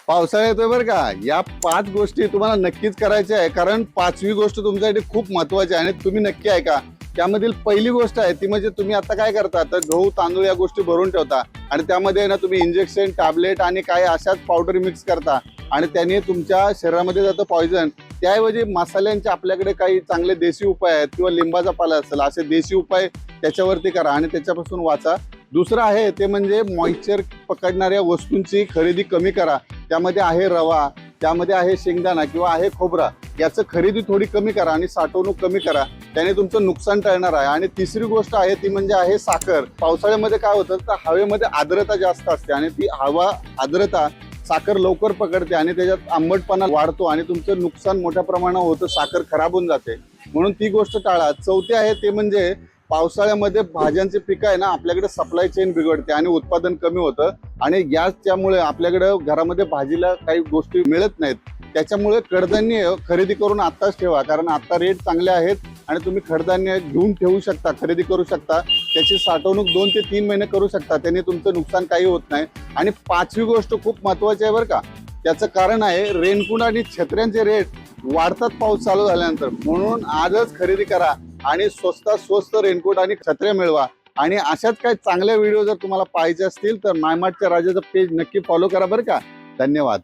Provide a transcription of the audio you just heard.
पावसाळा येतोय बरं का, या 5 गोष्टी तुम्हाला नक्कीच करायच्या आहे. कारण 5वी गोष्ट तुमच्यासाठी खूप महत्वाची आहे आणि तुम्ही नक्की ऐका. त्यामधील पहिली गोष्ट आहे ती म्हणजे तुम्ही आता काय करता, तर गहू तांदूळ या गोष्टी भरून ठेवता आणि त्यामध्ये ना तुम्ही इंजेक्शन, टॅबलेट आणि काय अशाच पावडर मिक्स करता आणि त्याने तुमच्या शरीरामध्ये जातं पॉयझन. त्याऐवजी मसाल्यांचे आपल्याकडे काही चांगले देशी उपाय आहेत किंवा लिंबाचा पाला असेल, असे देशी उपाय त्याच्यावरती करा आणि त्याच्यापासून वाचा. दुसरं आहे ते म्हणजे मॉइश्चर पकडणाऱ्या वस्तूंची खरेदी कमी करा. त्यामध्ये आहे रवा, त्यामध्ये आहे शेंगदाणा किंवा आहे खोबरा, याचं खरेदी थोडी कमी करा आणि साठवणूक कमी करा. त्याने तुमचं नुकसान टळणार आहे. आणि तिसरी गोष्ट आहे ती म्हणजे आहे साखर. पावसाळ्यामध्ये काय होतं तर हवेमध्ये आर्द्रता जास्त असते आणि ती हवा आर्द्रता साखर लवकर पकडते आणि त्याच्यात आंबटपणा वाढतो आणि तुमचं नुकसान मोठ्या प्रमाणात होतं, साखर खराब होऊन जाते. म्हणून ती गोष्ट टाळा. चौथी आहे ते म्हणजे पावसाळ्यामध्ये भाज्यांचे पिकं आहे ना, आपल्याकडे सप्लाय चेन बिघडते आणि उत्पादन कमी होतं आणि त्यामुळे आपल्याकडे घरामध्ये भाजीला काही गोष्टी मिळत नाहीत. त्याच्यामुळे कडधान्य खरेदी करून आत्ताच ठेवा, कारण आता रेट चांगले आहेत आणि तुम्ही कडधान्य घेऊन ठेवू शकता, खरेदी करू शकता. त्याची साठवणूक 2 ते 3 महिने करू शकता. त्याने तुमचं नुकसान काही होत नाही. आणि 5वी गोष्ट खूप महत्वाची आहे बरं का, त्याचं कारण आहे रेनकोट आणि छत्र्यांचे रेट वाढतात पाऊस चालू झाल्यानंतर. म्हणून आजच खरेदी करा आणि स्वस्तात स्वस्त रेनकोट आणि छत्र्या मिळवा. आणि अशाच काही चांगल्या व्हिडिओ जर तुम्हाला पाहायचे असतील तर मायमार्टच्या राजाचं पेज नक्की फॉलो करा बरं का. धन्यवाद.